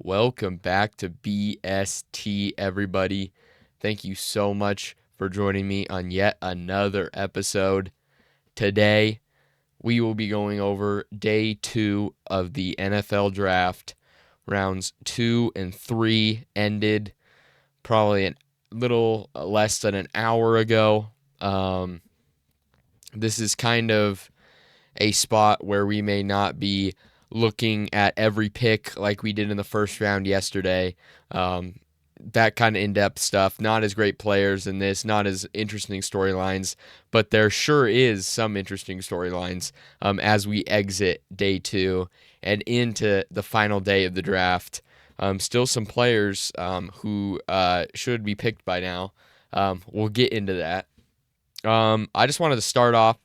Welcome back to BST, everybody. Thank you so much for joining me on yet another episode. Today, we will be going over day 2 of the NFL draft. Rounds 2 and 3 ended probably a little less than an hour ago. This is kind of a spot where we may not be looking at every pick like we did in the first round yesterday. That kind of in-depth stuff. Not as great players in this, not as interesting storylines, but there sure is some interesting storylines as we exit day 2 and into the final day of the draft. Still some players who should be picked by now. We'll get into that. I just wanted to start off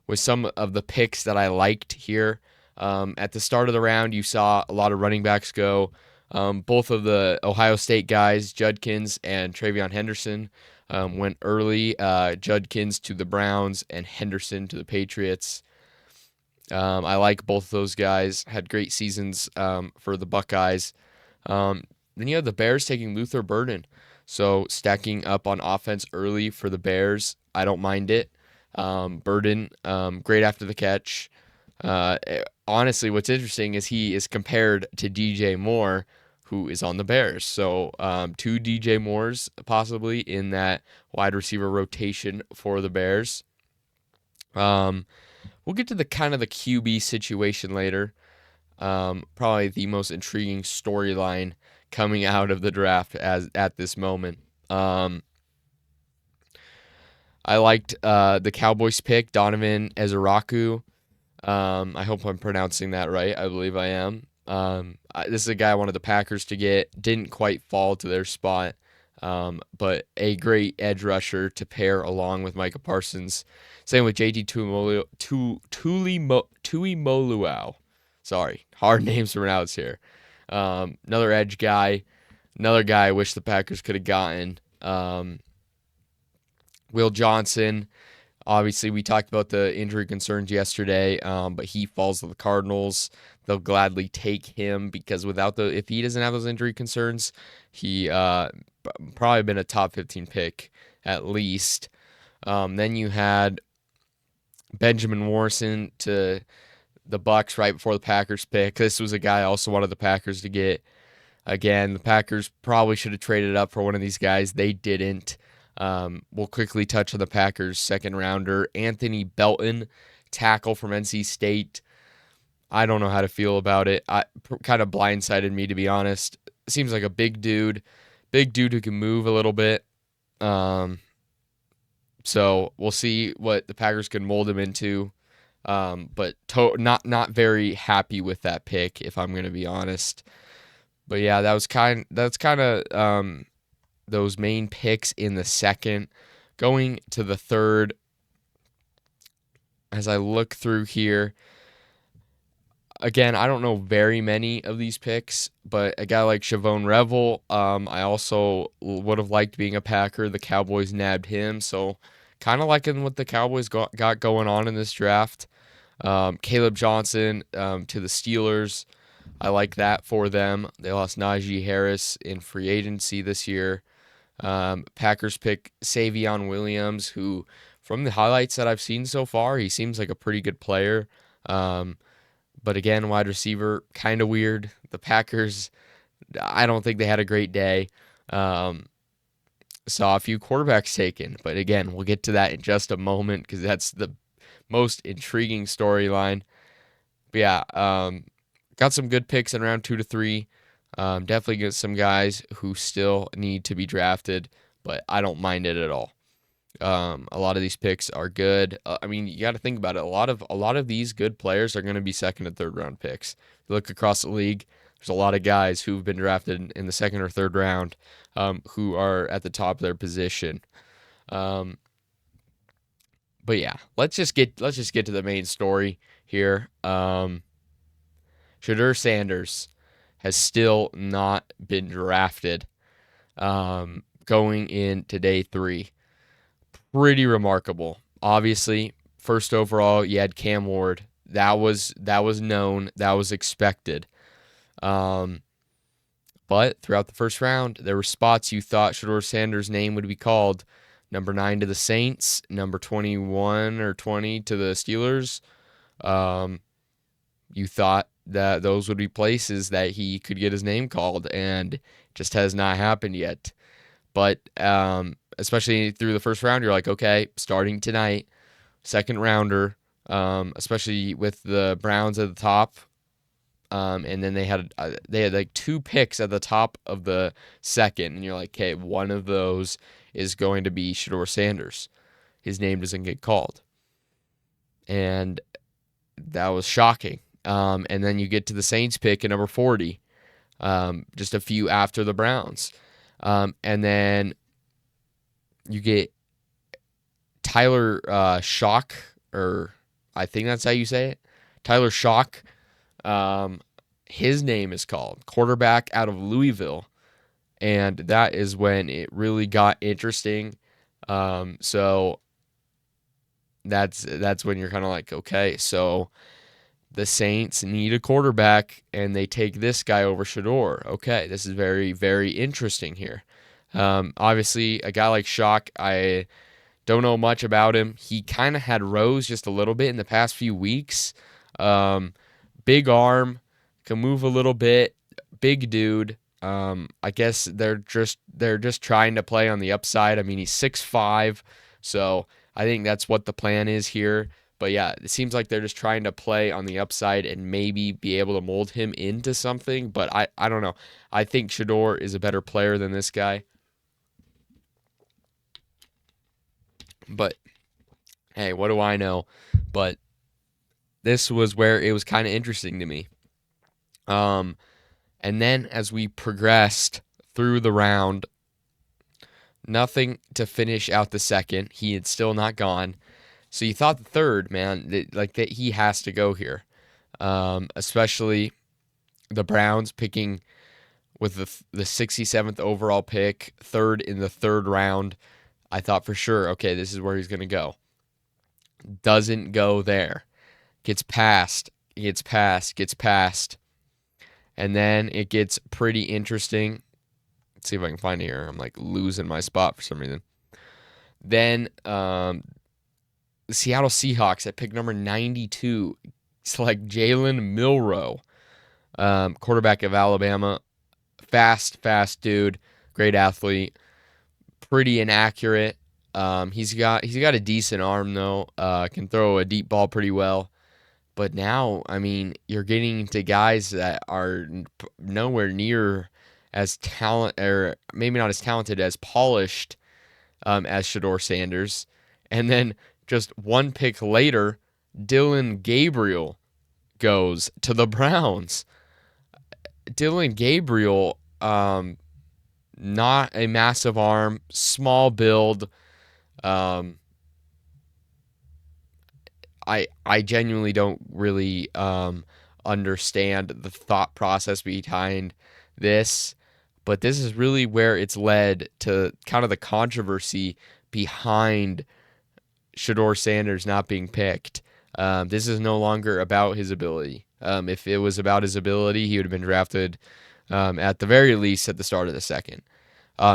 with some of the picks that I liked here. At the start of the round, you saw a lot of running backs go. Both of the Ohio State guys, Judkins and Travion Henderson, went early. Judkins to the Browns and Henderson to the Patriots. I like both of those guys. Had great seasons for the Buckeyes. Then you have the Bears taking Luther Burden. So stacking up on offense early for the Bears. I don't mind it. Burden, great after the catch. Honestly, what's interesting is he is compared to DJ Moore, who is on the Bears. So two DJ Moores possibly in that wide receiver rotation for the Bears. We'll get to the kind of the QB situation later. Probably the most intriguing storyline coming out of the draft as at this moment. I liked the Cowboys pick, Donovan Ezeraku. I hope I'm pronouncing that right. I believe I am. This is a guy I wanted the Packers to get. Didn't quite fall to their spot, but a great edge rusher to pair along with Micah Parsons. Same with JT Tuimoloau. Sorry, hard names to pronounce here. Another edge guy. Another guy I wish the Packers could have gotten. Will Johnson, obviously we talked about the injury concerns yesterday, but he falls to the Cardinals. They'll gladly take him because if he doesn't have those injury concerns, he probably been a top 15 pick at least. Then you had Benjamin Morrison to the Bucks right before the Packers pick. This was a guy I also wanted the Packers to get. Again, the Packers probably should have traded up for one of these guys. They didn't. We'll quickly touch on the Packers' second rounder, Anthony Belton, tackle from NC State. I don't know how to feel about it. Kind of blindsided me, to be honest. Seems like a big dude who can move a little bit. So we'll see what the Packers can mold him into. But not very happy with that pick, if I'm going to be honest. But yeah, that's kind of those main picks in the second. Going to the third, as I look through here, again, I don't know very many of these picks, but a guy like Chavon Revel, I also would have liked being a Packer. The Cowboys nabbed him, so kind of liking what the Cowboys got going on in this draft. Caleb Johnson to the Steelers. I like that for them. They lost Najee Harris in free agency this year. Packers pick Savion Williams, who, from the highlights that I've seen so far, he seems like a pretty good player. But again, wide receiver, kind of weird. The Packers, I don't think they had a great day. Saw a few quarterbacks taken, but again, we'll get to that in just a moment because that's the most intriguing storyline. But yeah, got some good picks in round 2 to 3. Definitely get some guys who still need to be drafted, but I don't mind it at all. A lot of these picks are good. I mean, you got to think about it. A lot of these good players are going to be second and third round picks. If you look across the league, there's a lot of guys who've been drafted in the second or third round, who are at the top of their position. But yeah, let's just get to the main story here. Shedeur Sanders has still not been drafted going into day 3. Pretty remarkable. Obviously, first overall, you had Cam Ward. That was known. That was expected. But throughout the first round, there were spots you thought Shedeur Sanders' name would be called. Number 9 to the Saints, number 21 or 20 to the Steelers. Um, you thought that those would be places that he could get his name called, and it just has not happened yet. But especially through the first round, you're like, okay, starting tonight, second rounder, especially with the Browns at the top. And then they had like 2 picks at the top of the second, and you're like, okay, one of those is going to be Shedeur Sanders. His name doesn't get called, and that was shocking. And then you get to the Saints pick at number 40, just a few after the Browns, and then you get Tyler Shock, or I think that's how you say it, Tyler Shock. His name is called, quarterback out of Louisville, and that is when it really got interesting. So that's when you're kind of like, okay, so the Saints need a quarterback, and they take this guy over Shedeur. Okay, this is very, very interesting here. Obviously, a guy like Shock, I don't know much about him. He kind of had rose just a little bit in the past few weeks. Big arm, can move a little bit, big dude. I guess they're just trying to play on the upside. I mean, he's 6'5", so I think that's what the plan is here. But yeah, it seems like they're just trying to play on the upside and maybe be able to mold him into something. But I don't know. I think Shedeur is a better player than this guy. But hey, what do I know? But this was where it was kind of interesting to me. And then as we progressed through the round, nothing to finish out the second. He had still not gone. So you thought the third, man, that he has to go here. Especially the Browns picking with the 67th overall pick, third in the third round. I thought for sure, okay, this is where he's going to go. Doesn't go there. Gets passed. And then it gets pretty interesting. Let's see if I can find it here. I'm like losing my spot for some reason. Then the Seattle Seahawks at pick number 92 select Jalen Milroe, quarterback of Alabama. Fast dude, great athlete, pretty inaccurate. He's got a decent arm though. Can throw a deep ball pretty well. But now, I mean, you're getting to guys that are nowhere near as talent, or maybe not as talented, as polished as Shedeur Sanders. And then just one pick later, Dillon Gabriel goes to the Browns. Dillon Gabriel, not a massive arm, small build. I genuinely don't really understand the thought process behind this, but this is really where it's led to kind of the controversy behind Shedeur Sanders not being picked. This is no longer about his ability. If it was about his ability, he would have been drafted at the very least at the start of the second.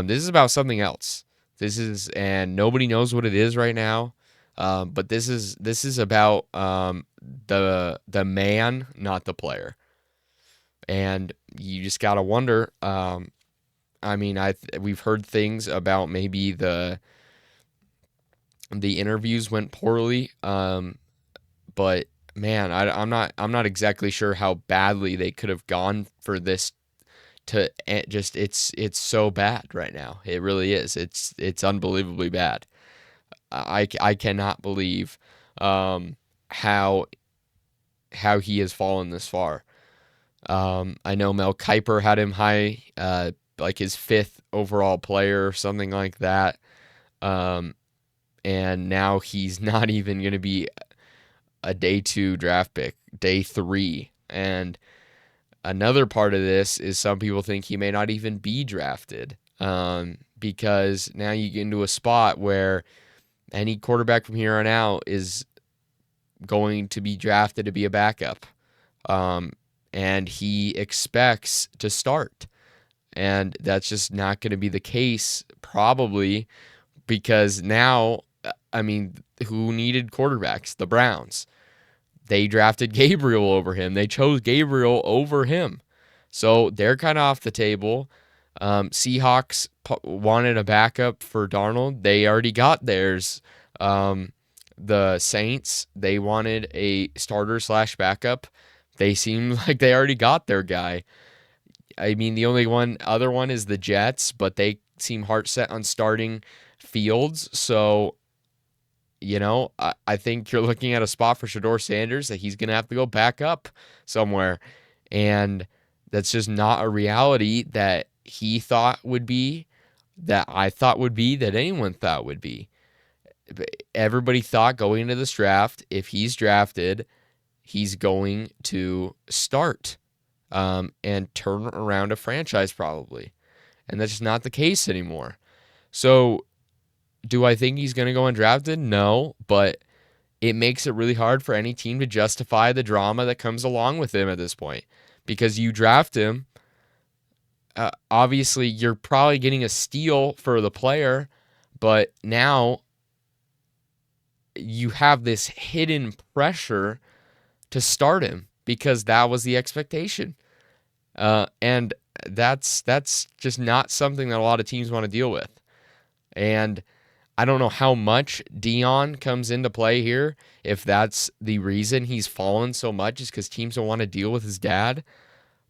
This is about something else. And nobody knows what it is right now. But this is about the man, not the player. And you just gotta wonder. I mean, we've heard things about maybe the interviews went poorly. But man, I'm not exactly sure how badly they could have gone for this to just it's so bad right now. It really is. It's unbelievably bad. I cannot believe how he has fallen this far. I know Mel Kiper had him high, like his 5th overall player or something like that. And now he's not even going to be a day 2 draft pick, day 3. And another part of this is some people think he may not even be drafted, because now you get into a spot where any quarterback from here on out is going to be drafted to be a backup. And he expects to start. And that's just not going to be the case, probably, because now, I mean, who needed quarterbacks? The Browns. They drafted Gabriel over him. They chose Gabriel over him. So they're kind of off the table. Seahawks wanted a backup for Darnold. They already got theirs. The Saints, they wanted a starter slash backup. They seem like they already got their guy. I mean, the only other one is the Jets, but they seem heart set on starting Fields. So, I think you're looking at a spot for Shedeur Sanders that he's going to have to go back up somewhere. And that's just not a reality that he thought would be, that I thought would be, that anyone thought would be. Everybody thought going into this draft, if he's drafted, he's going to start and turn around a franchise probably. And that's just not the case anymore. So do I think he's going to go undrafted? No, but it makes it really hard for any team to justify the drama that comes along with him at this point. Because you draft him, obviously you're probably getting a steal for the player, but now you have this hidden pressure to start him because that was the expectation. And that's just not something that a lot of teams want to deal with. And I don't know how much Dion comes into play here. If that's the reason he's fallen so much is because teams don't want to deal with his dad.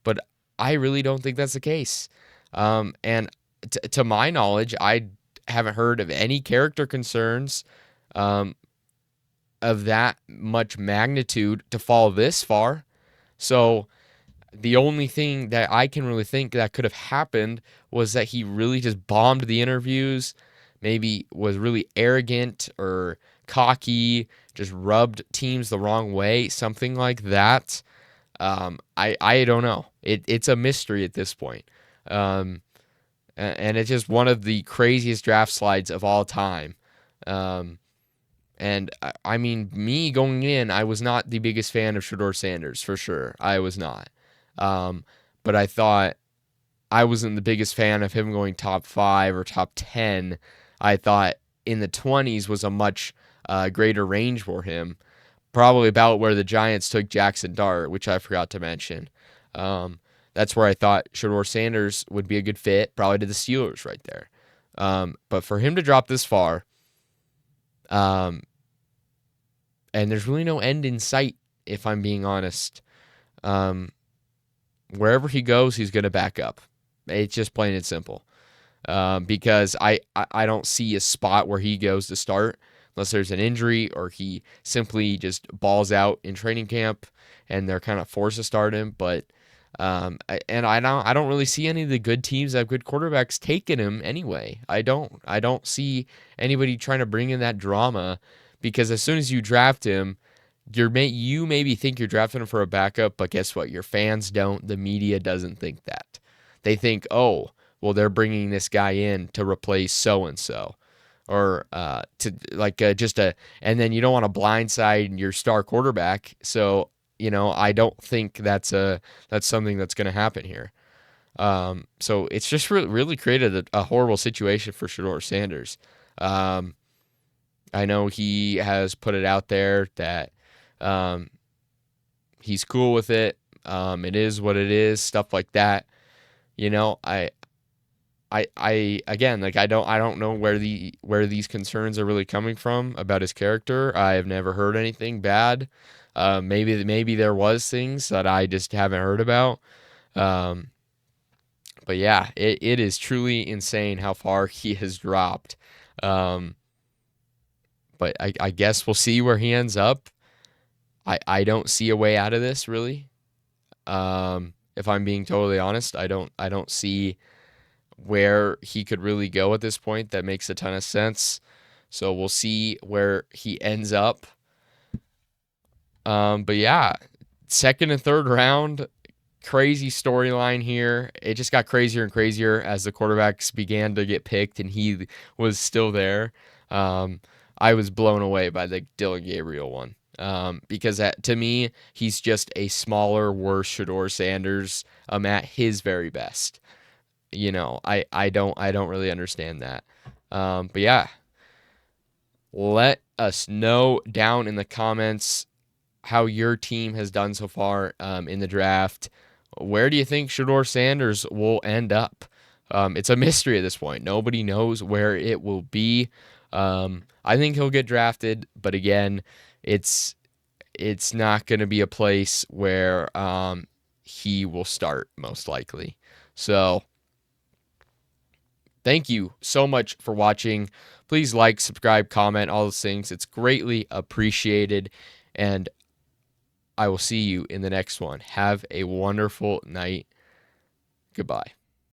But I really don't think that's the case. And to my knowledge, I haven't heard of any character concerns of that much magnitude to fall this far. So the only thing that I can really think that could have happened was that he really just bombed the interviews, maybe was really arrogant or cocky, just rubbed teams the wrong way, something like that. I don't know. It's a mystery at this point. And it's just one of the craziest draft slides of all time. And I mean, me going in, I was not the biggest fan of Shedeur Sanders, for sure. I was not. But I thought I wasn't the biggest fan of him going top 5 or top 10. I thought in the 20s was a much greater range for him. Probably about where the Giants took Jackson Dart, which I forgot to mention. That's where I thought Shedeur Sanders would be a good fit, probably to the Steelers right there. But for him to drop this far, and there's really no end in sight, if I'm being honest. Wherever he goes, he's going to back up. It's just plain and simple. Because I don't see a spot where he goes to start unless there's an injury or he simply just balls out in training camp and they're kind of forced to start him. But I don't really see any of the good teams that have good quarterbacks taking him anyway. I don't see anybody trying to bring in that drama, because as soon as you draft him, you maybe think you're drafting him for a backup, but guess what? Your fans don't. The media doesn't think that. They think, oh, well, they're bringing this guy in to replace so and so, or and then you don't want to blindside your star quarterback. So I don't think that's something that's going to happen here. So it's just really created a horrible situation for Shedeur Sanders. I know he has put it out there that he's cool with it. It is what it is, stuff like that. I again, like, I don't know where these concerns are really coming from about his character. I have never heard anything bad. Maybe there was things that I just haven't heard about. But yeah, it is truly insane how far he has dropped. But I guess we'll see where he ends up. I don't see a way out of this, really. If I'm being totally honest, I don't see where he could really go at this point that makes a ton of sense. So we'll see where he ends up. But yeah, second and third round, crazy storyline here. It just got crazier and crazier as the quarterbacks began to get picked and he was still there. I was blown away by the Dylan Gabriel one. Because to me, he's just a smaller, worse Shedeur Sanders at his very best. I don't really understand that. But yeah, let us know down in the comments how your team has done so far in the draft. Where do you think Shedeur Sanders will end up? It's a mystery at this point. Nobody knows where it will be. I think he'll get drafted, but again, it's it's not going to be a place where he will start most likely. So thank you so much for watching. Please like, subscribe, comment, all those things. It's greatly appreciated. And I will see you in the next one. Have a wonderful night. Goodbye.